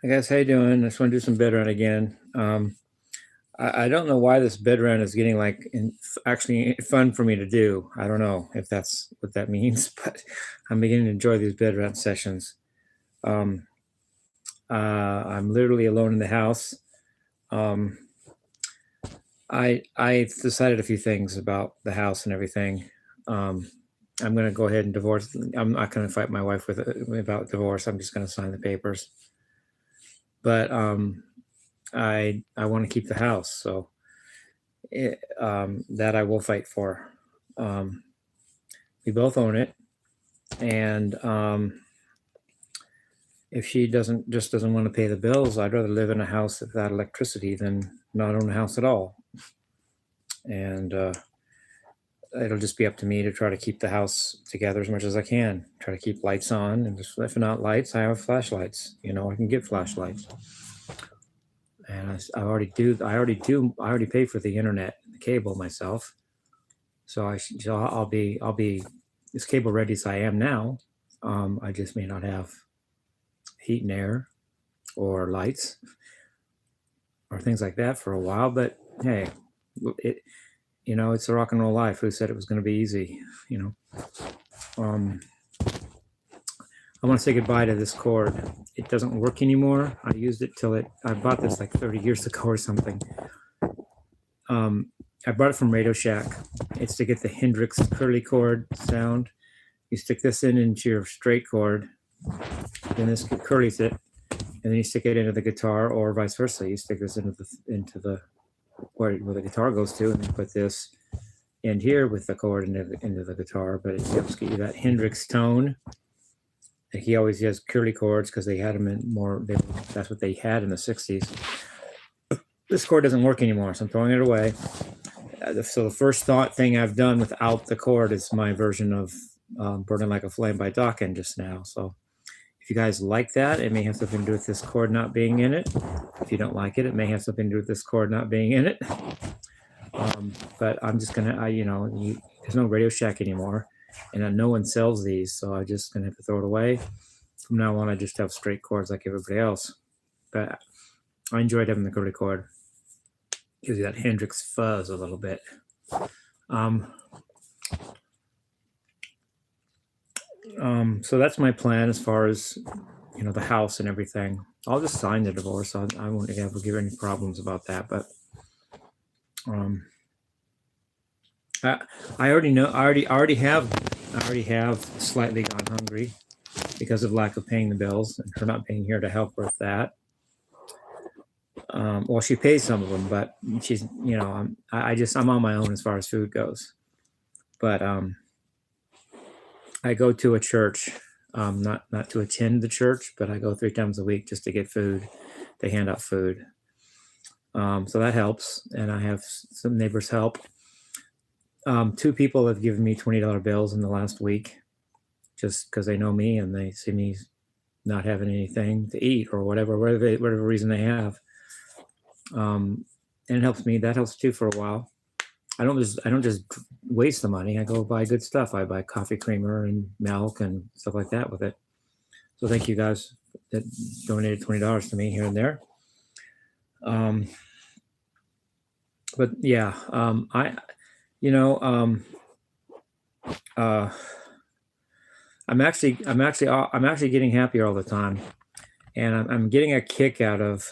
Hey guys, how you doing? I just want to do some bed run again. I don't know why this bed run is getting actually fun for me to do. I don't know if that's what that means, but I'm beginning to enjoy these bed run sessions. Um, I'm literally alone in the house. Um, I decided a few things about the house and everything. Um, I'm going to go ahead and divorce. I'm not going to fight my wife with about divorce. I'm just going to sign the papers. But I want to keep the house, so that I will fight for. Um, we both own it, and if she doesn't want to pay the bills, I'd rather live in a house without electricity than not own a house at all. And it'll just be up to me to try to keep the house together as much as I can. Try to keep lights on, and if not lights, I have flashlights. I can get flashlights. And I already do. I already pay for the internet, the cable myself. So I'll be as cable ready as I am now. I just may not have heat and air or lights or things like that for a while. But hey, it's a rock and roll life. Who said it was going to be easy? I want to say goodbye to this cord. It doesn't work anymore. I used it I bought this like 30 years ago or something. I bought it from Radio Shack. It's to get the Hendrix curly cord sound. You stick this into your straight cord, then this curlies it, and then you stick it into the guitar, or vice versa. You stick this into the where the guitar goes to, and then put this in here with the cord into the guitar. But it helps get you that Hendrix tone. And he always has curly chords because they had them in more. That's what they had in the '60s. This cord doesn't work anymore, so I'm throwing it away. So the first thing I've done without the cord is my version of Burning Like a Flame by Dokken just now. So if you guys like that, it may have something to do with this cord not being in it. If you don't like it, it may have something to do with this cord not being in it. But I'm just gonna, there's no Radio Shack anymore, and no one sells these, so I'm just gonna have to throw it away. From now on, I just have straight cords like everybody else. But I enjoyed having the curly cord. Gives you that Hendrix fuzz a little bit. So that's my plan as far as the house and everything. I'll just sign the divorce. I won't ever give any problems about that. But I already know. I already have slightly gone hungry because of lack of paying the bills and her not being here to help with that. Well, she pays some of them, but she's, I'm on my own as far as food goes. But I go to a church, not to attend the church, but I go 3 times a week just to get food. They hand out food. So that helps. And I have some neighbors help. 2 people have given me $20 bills in the last week just because they know me and they see me not having anything to eat or whatever reason they have. And it helps me. That helps too for a while. I don't just waste the money. I go buy good stuff. I buy coffee creamer and milk and stuff like that with it. So thank you guys that donated $20 to me here and there. But yeah, I'm actually getting happier all the time, and I'm getting a kick out of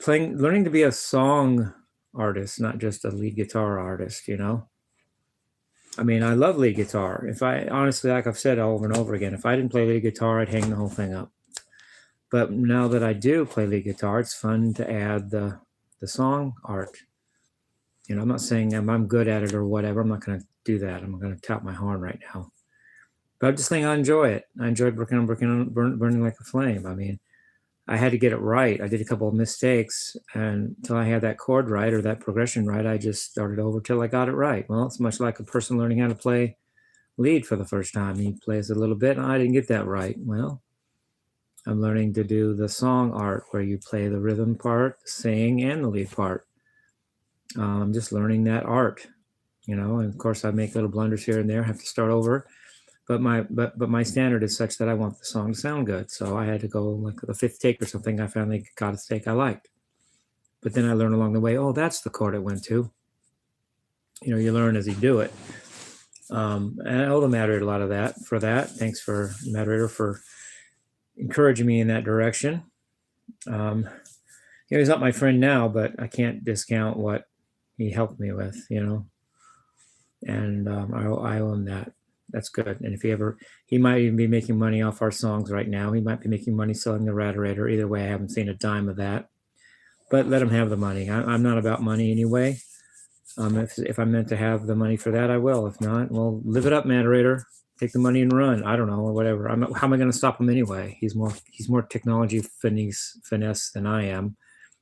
learning to be a song artist, not just a lead guitar artist. I mean, I love lead guitar. If I honestly, like I've said over and over again, if I didn't play lead guitar, I'd hang the whole thing up. But now that I do play lead guitar, it's fun to add the song art. I'm not saying I'm good at it or whatever. I'm not going to do that. I'm going to tap my horn right now. But I'm just saying I enjoy it. I enjoyed working on Burning Like a Flame. I mean, I had to get it right. I did a couple of mistakes, and until I had that chord right or that progression right, I just started over till I got it right. Well, it's much like a person learning how to play lead for the first time. He plays a little bit, and I didn't get that right. Well, I'm learning to do the song art where you play the rhythm part, sing, and the lead part. I'm just learning that art, and of course I make little blunders here and there, have to start over. but my standard is such that I want the song to sound good. So I had to go like the fifth take or something. I finally got a take I liked. But then I learned along the way, oh, that's the chord it went to. You learn as you do it. And I owe the moderator a lot of that for that. Thanks for moderator for encouraging me in that direction. He's not my friend now, but I can't discount what he helped me with, and I owe him that. That's good. And if he might even be making money off our songs right now. He might be making money selling the Raderator. Either way, I haven't seen a dime of that. But let him have the money. I'm not about money anyway. If I'm meant to have the money for that, I will. If not, well, live it up, moderator. Take the money and run. I don't know, or whatever. How am I going to stop him anyway? He's more technology finesse than I am.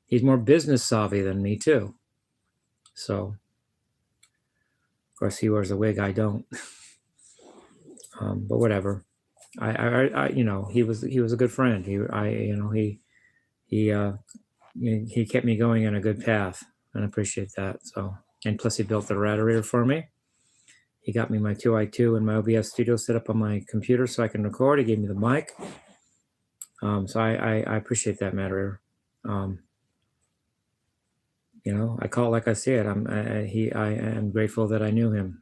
He's more business savvy than me too. So, of course, he wears a wig. I don't. But whatever. He was a good friend. He kept me going on a good path, and I appreciate that. So, and plus he built the Raderator for me. He got me my 2i2 and my OBS studio set up on my computer so I can record. He gave me the mic. So I appreciate that, Moderator. I call it like I see it. I am grateful that I knew him.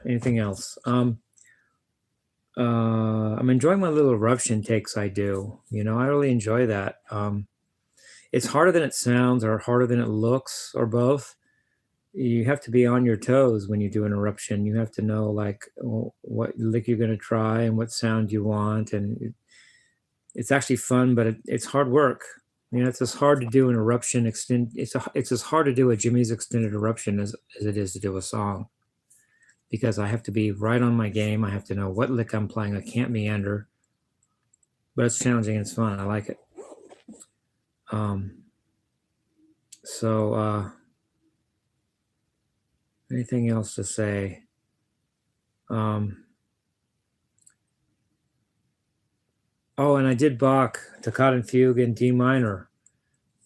Anything else? I'm enjoying my little eruption takes I do. I really enjoy that. It's harder than it sounds or harder than it looks or both. You have to be on your toes when you do an eruption. You have to know like what lick you're going to try and what sound you want. And it's actually fun, but it's hard work. It's as hard to do an eruption it's as hard to do a Jimmie's extended eruption as it is to do a song. Because I have to be right on my game. I have to know what lick I'm playing. I can't meander. But it's challenging and it's fun. I like it. Anything else to say? Oh, and I did Bach, Toccata Fugue in D minor,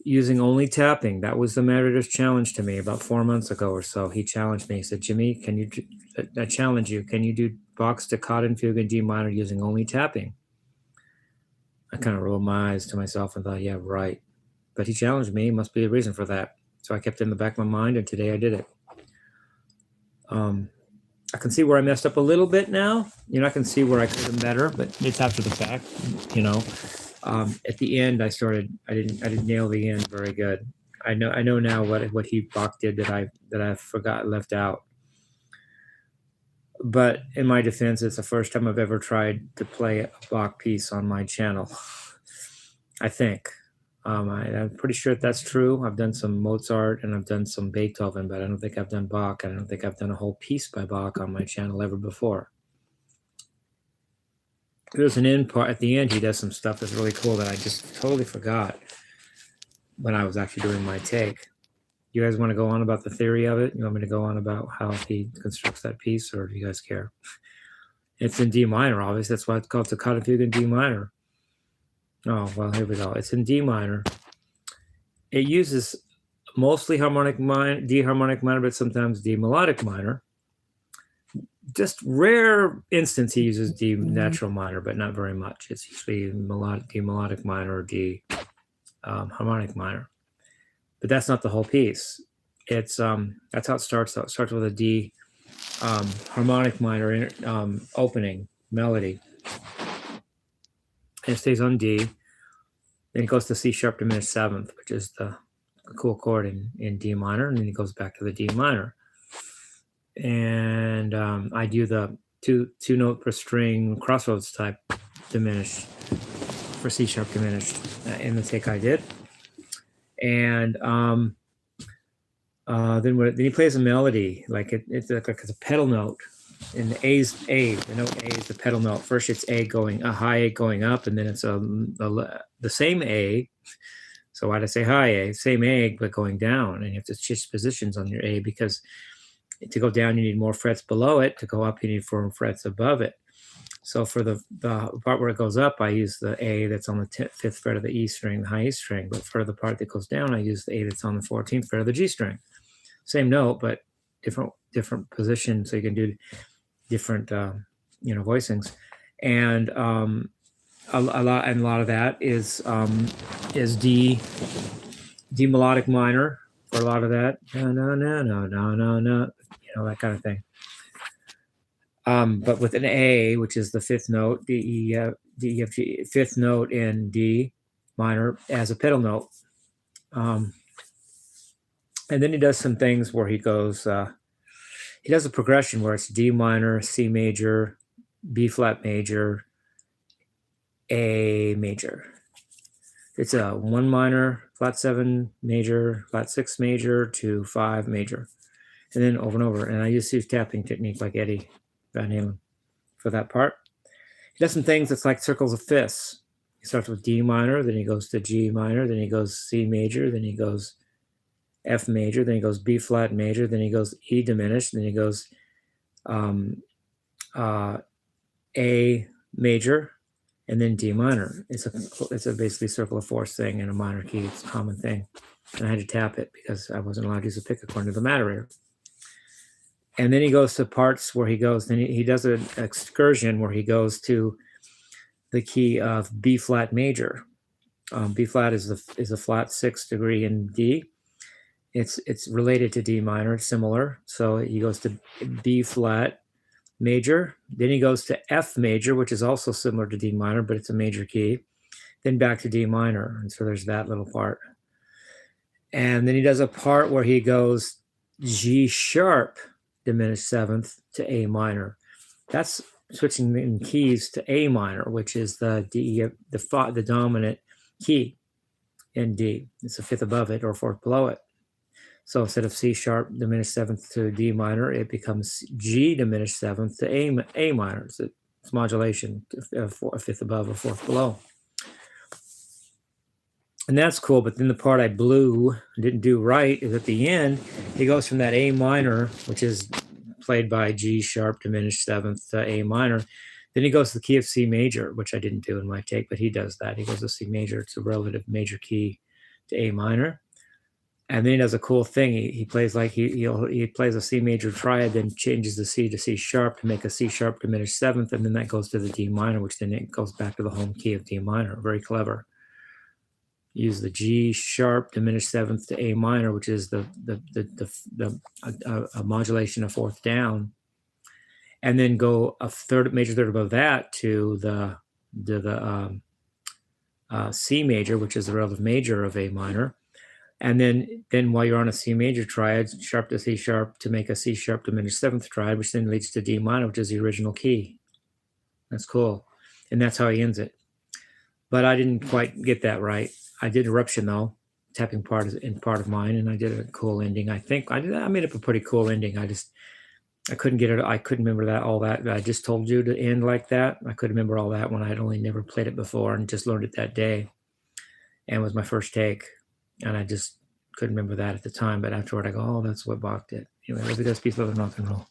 using only tapping. That was the moderator's challenge to me about 4 months ago or so. He challenged me. He said, Jimmie, I challenge you. Can you do Bach's Toccata Fugue in D minor using only tapping? I kind of rolled my eyes to myself and thought, yeah, right. But he challenged me. Must be a reason for that. So I kept it in the back of my mind, and today I did it. I can see where I messed up a little bit now. I can see where I could have been better, but it's after the fact. At the end, I didn't nail the end very good. I know now what Bach did that I forgot left out. But in my defense, it's the first time I've ever tried to play a Bach piece on my channel. I think. I'm pretty sure that's true. I've done some Mozart and I've done some Beethoven, but I don't think I've done Bach. I don't think I've done a whole piece by Bach on my channel ever before. There's an end part. At the end, he does some stuff that's really cool that I just totally forgot when I was actually doing my take. You guys want to go on about the theory of it? You want me to go on about how he constructs that piece, or do you guys care? It's in D minor, obviously. That's why it's called Toccata Fugue in D minor. Oh, well, here we go. It's in D minor. It uses mostly D harmonic minor, but sometimes D melodic minor. Just rare instance he uses D natural minor, but not very much. It's usually D melodic minor or D harmonic minor. But that's not the whole piece. It's that's how it starts. It starts with a D harmonic minor opening melody. And it stays on D. Then it goes to C sharp diminished seventh, which is the cool chord in D minor, and then it goes back to the D minor. And I do the two note per string crossroads type diminished for C sharp diminished in the take I did. And then he plays a melody like it's a pedal note. And the A's A, the note A is the pedal note. First, it's A going a high A going up, and then it's the same A. So why'd I say high A? Same A, but going down, and you have to shift positions on your A because to go down you need more frets below it. To go up you need 4 frets above it. So for the part where it goes up, I use the A that's on the 5th fret of the E string, the high E string. But for the part that goes down, I use the A that's on the 14th fret of the G string. Same note, but different position, so you can do different voicings. And a lot of that is D melodic minor for a lot of that. No, that kind of thing. But with an A, which is the 5th note, D, E, F, G, 5th note in D minor as a pedal note. And then he does some things where he goes, he does a progression where it's D minor, C major, B flat major, A major. It's a 1 minor, flat 7 major, flat 6 major to 5 major. And then over and over. And I use his tapping technique like Eddie Van Halen for that part. He does some things that's like circles of fifths. He starts with D minor, then he goes to G minor, then he goes C major, then he goes F major, then he goes B flat major, then he goes E diminished, then he goes A major, and then D minor. It's a basically circle of fourths thing in a minor key. It's a common thing. And I had to tap it because I wasn't allowed to use a pick according to the moderator. And then he goes to parts where he goes, then he does an excursion where he goes to the key of B flat major. B flat is a flat 6th degree in D. It's related to D minor, similar. So he goes to B flat major. Then he goes to F major, which is also similar to D minor, but it's a major key. Then back to D minor. And so there's that little part. And then he does a part where he goes G sharp diminished 7th to A minor. That's switching in keys to A minor, which is the D, the dominant key in D. It's a 5th above it or 4th below it. So instead of C sharp diminished 7th to D minor, it becomes G diminished 7th to A minor. It's modulation, a 5th above or 4th below. And that's cool, but then the part I didn't do right, is at the end, he goes from that A minor, which is played by G sharp diminished 7th to A minor. Then he goes to the key of C major, which I didn't do in my take, but he does that. He goes to C major. It's a relative major key to A minor. And then he does a cool thing. He plays like he plays a C major triad, then changes the C to C sharp to make a C sharp diminished 7th, and then that goes to the D minor, which then it goes back to the home key of D minor. Very clever. Use the G sharp diminished 7th to A minor, which is a modulation of 4th down, and then go a major third above that to the C major, which is the relative major of A minor, and then while you're on a C major triad, sharp to C sharp to make a C sharp diminished 7th triad, which then leads to D minor, which is the original key. That's cool, and that's how he ends it. But I didn't quite get that right. I did eruption though, tapping part of mine, and I did a cool ending. I think I made up a pretty cool ending. I couldn't get it. I couldn't remember all that I just told you to end like that. I couldn't remember all that when I had only never played it before and just learned it that day, and it was my first take, and I just couldn't remember that at the time. But afterward, I go, oh, that's what balked it. Anyway, let's piece of rock and roll.